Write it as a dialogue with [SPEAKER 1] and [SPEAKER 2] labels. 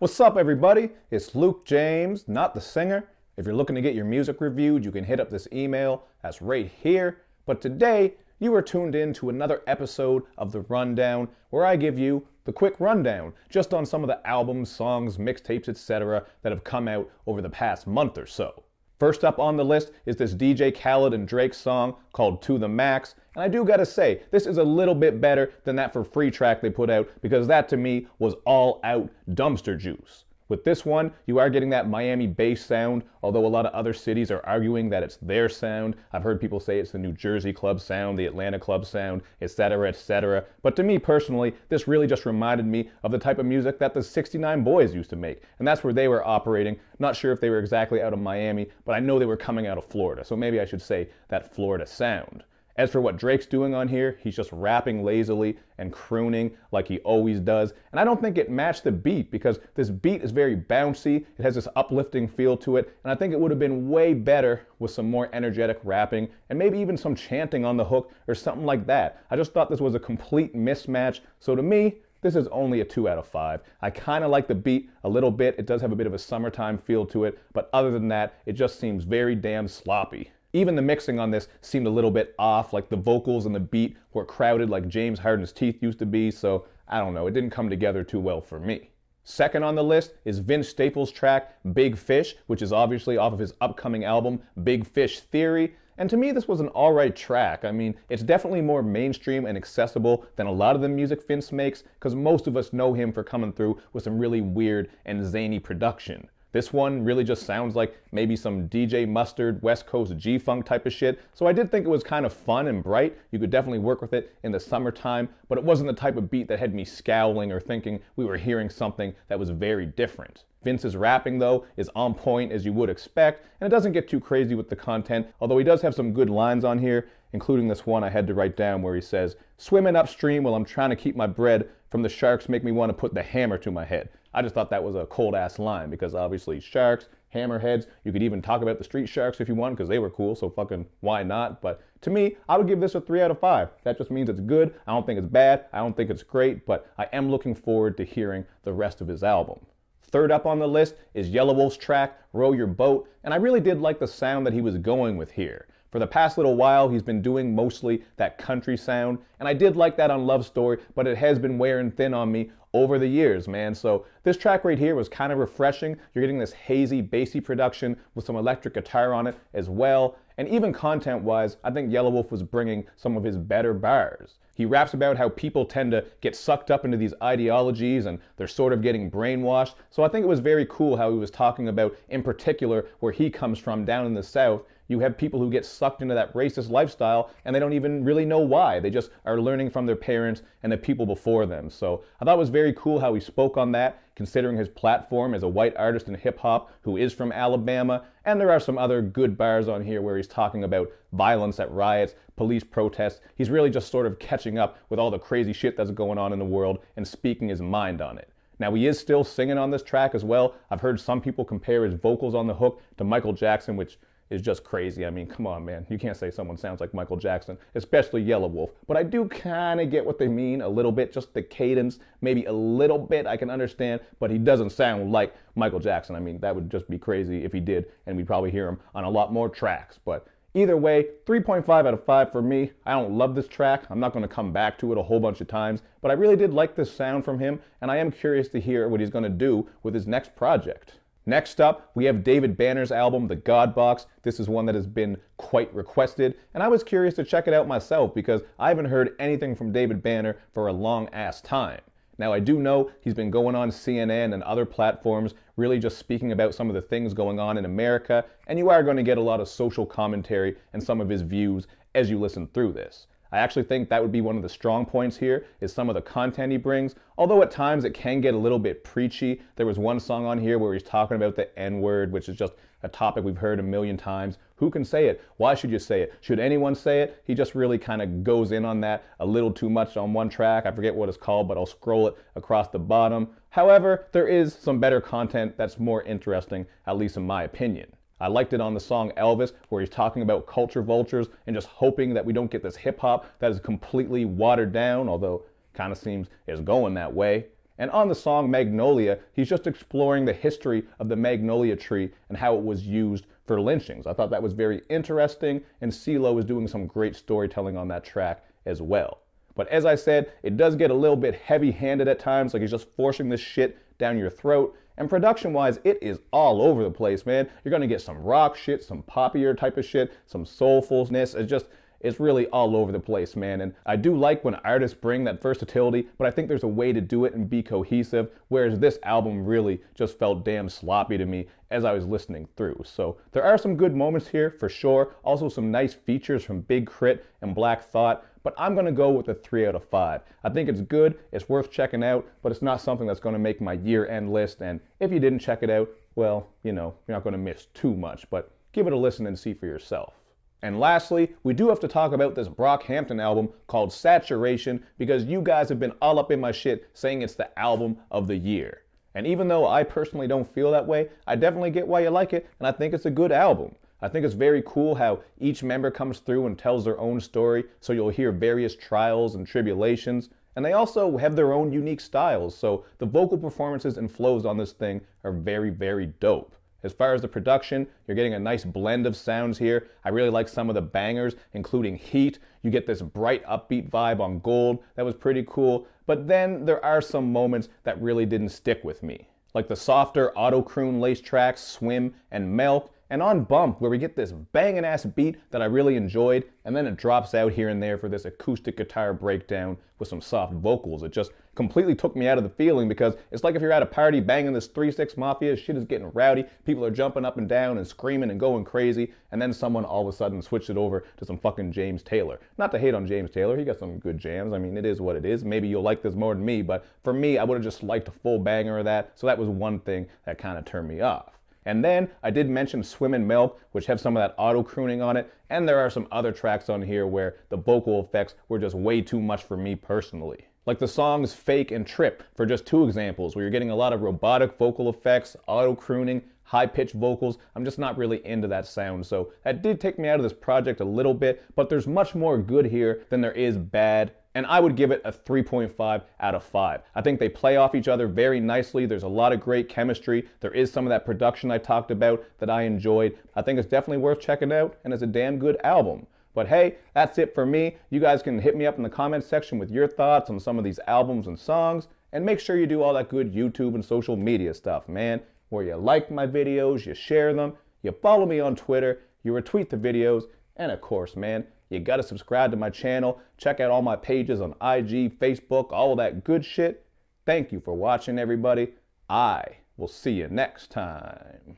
[SPEAKER 1] What's up, everybody? It's Luke James, not the singer. If you're looking to get your music reviewed, you can hit up this email. That's right here. But today, you are tuned in to another episode of The Rundown, where I give you the quick rundown just on some of the albums, songs, mixtapes, etc. that have come out over the past month or so. First up on the list is this DJ Khaled and Drake song called To The Max. And I do gotta say, this is a little bit better than that For Free track they put out, because that to me was all out dumpster juice. With this one, you are getting that Miami bass sound, although a lot of other cities are arguing that it's their sound. I've heard people say it's the New Jersey club sound, the Atlanta club sound, etc., etc. But to me personally, this really just reminded me of the type of music that the 69 Boys used to make. And that's where they were operating. Not sure if they were exactly out of Miami, but I know they were coming out of Florida. So maybe I should say that Florida sound. As for what Drake's doing on here, he's just rapping lazily and crooning like he always does. And I don't think it matched the beat, because this beat is very bouncy. It has this uplifting feel to it. And I think it would have been way better with some more energetic rapping and maybe even some chanting on the hook or something like that. I just thought this was a complete mismatch. So to me, this is only a 2 out of 5. I kind of like the beat a little bit. It does have a bit of a summertime feel to it. But other than that, it just seems very damn sloppy. Even the mixing on this seemed a little bit off, like the vocals and the beat were crowded like James Harden's teeth used to be, so I don't know, it didn't come together too well for me. Second on the list is Vince Staples' track, Big Fish, which is obviously off of his upcoming album, Big Fish Theory. And to me, this was an alright track. I mean, it's definitely more mainstream and accessible than a lot of the music Vince makes, because most of us know him for coming through with some really weird and zany production. This one really just sounds like maybe some DJ Mustard, West Coast G-Funk type of shit. So I did think it was kind of fun and bright. You could definitely work with it in the summertime, but it wasn't the type of beat that had me scowling or thinking we were hearing something that was very different. Vince's rapping, though, is on point as you would expect, and it doesn't get too crazy with the content, although he does have some good lines on here, including this one I had to write down where he says, "Swimming upstream while I'm trying to keep my bread from the sharks make me want to put the hammer to my head." I just thought that was a cold-ass line, because obviously sharks, hammerheads, you could even talk about the street sharks if you want, because they were cool, so fucking why not? But to me, I would give this a 3 out of 5. That just means it's good. I don't think it's bad. I don't think it's great, but I am looking forward to hearing the rest of his album. Third up on the list is Yelawolf's track, Row Your Boat, and I really did like the sound that he was going with here. For the past little while, he's been doing mostly that country sound, and I did like that on Love Story, but it has been wearing thin on me over the years, man. So this track right here was kind of refreshing. You're getting this hazy, bassy production with some electric guitar on it as well. And even content-wise, I think Yelawolf was bringing some of his better bars. He raps about how people tend to get sucked up into these ideologies and they're sort of getting brainwashed. So I think it was very cool how he was talking about, in particular, where he comes from down in the South. You have people who get sucked into that racist lifestyle and they don't even really know why. They just are learning from their parents and the people before them. So I thought it was very cool how he spoke on that, considering his platform as a white artist in hip-hop who is from Alabama. And there are some other good bars on here where he's talking about violence at riots, police protests. He's really just sort of catching up with all the crazy shit that's going on in the world and speaking his mind on it. Now, he is still singing on this track as well. I've heard some people compare his vocals on the hook to Michael Jackson, which is just crazy. I mean, come on, man. You can't say someone sounds like Michael Jackson, especially Yelawolf. But I do kind of get what they mean a little bit, just the cadence, maybe a little bit I can understand, but he doesn't sound like Michael Jackson. I mean, that would just be crazy if he did, and we'd probably hear him on a lot more tracks. But either way, 3.5 out of 5 for me. I don't love this track. I'm not going to come back to it a whole bunch of times, but I really did like this sound from him, and I am curious to hear what he's going to do with his next project. Next up, we have David Banner's album, The God Box. This is one that has been quite requested, and I was curious to check it out myself because I haven't heard anything from David Banner for a long-ass time. Now, I do know he's been going on CNN and other platforms, really just speaking about some of the things going on in America, and you are going to get a lot of social commentary and some of his views as you listen through this. I actually think that would be one of the strong points here, is some of the content he brings, although at times it can get a little bit preachy. There was one song on here where he's talking about the N-word, which is just a topic we've heard a million times. Who can say it? Why should you say it? Should anyone say it? He just really kind of goes in on that a little too much on one track. I forget what it's called, but I'll scroll it across the bottom. However, there is some better content that's more interesting, at least in my opinion. I liked it on the song Elvis, where he's talking about culture vultures and just hoping that we don't get this hip hop that is completely watered down, although kind of seems it's going that way. And on the song Magnolia, he's just exploring the history of the magnolia tree and how it was used for lynchings. I thought that was very interesting, and CeeLo is doing some great storytelling on that track as well. But as I said, it does get a little bit heavy-handed at times, like he's just forcing this shit down your throat. And production-wise, it is all over the place, man. You're gonna get some rock shit, some poppier type of shit, some soulfulness. It's really all over the place, man. And I do like when artists bring that versatility, but I think there's a way to do it and be cohesive, whereas this album really just felt damn sloppy to me as I was listening through. So there are some good moments here, for sure. Also some nice features from Big Crit and Black Thought, but I'm gonna go with a 3 out of 5. I think it's good, it's worth checking out, but it's not something that's gonna make my year-end list. And if you didn't check it out, well, you know, you're not gonna miss too much, but give it a listen and see for yourself. And lastly, we do have to talk about this Brockhampton album called Saturation, because you guys have been all up in my shit saying it's the album of the year. And even though I personally don't feel that way, I definitely get why you like it, and I think it's a good album. I think it's very cool how each member comes through and tells their own story, so you'll hear various trials and tribulations. And they also have their own unique styles, so the vocal performances and flows on this thing are very, very dope. As far as the production, you're getting a nice blend of sounds here. I really like some of the bangers, including Heat. You get this bright, upbeat vibe on Gold. That was pretty cool. But then there are some moments that really didn't stick with me, like the softer auto-croon lace tracks, Swim and Milk, and on Bump, where we get this banging ass beat that I really enjoyed, and then it drops out here and there for this acoustic guitar breakdown with some soft vocals. It just completely took me out of the feeling, because it's like if you're at a party banging this 3-6 Mafia, shit is getting rowdy, people are jumping up and down and screaming and going crazy, and then someone all of a sudden switched it over to some fucking James Taylor. Not to hate on James Taylor, he got some good jams. I mean, it is what it is. Maybe you'll like this more than me, but for me, I would have just liked a full banger of that, so that was one thing that kind of turned me off. And then I did mention Swim and Milk, which have some of that auto-crooning on it, and there are some other tracks on here where the vocal effects were just way too much for me personally. Like the songs Fake and Trip, for just 2 examples, where you're getting a lot of robotic vocal effects, auto-crooning, high-pitched vocals. I'm just not really into that sound, so that did take me out of this project a little bit, but there's much more good here than there is bad, and I would give it a 3.5 out of 5. I think they play off each other very nicely. There's a lot of great chemistry. There is some of that production I talked about that I enjoyed. I think it's definitely worth checking out, and it's a damn good album. But hey, that's it for me. You guys can hit me up in the comments section with your thoughts on some of these albums and songs, and make sure you do all that good YouTube and social media stuff, man, where you like my videos, you share them, you follow me on Twitter, you retweet the videos, and of course, man, you gotta subscribe to my channel, check out all my pages on IG, Facebook, all of that good shit. Thank you for watching, everybody. I will see you next time.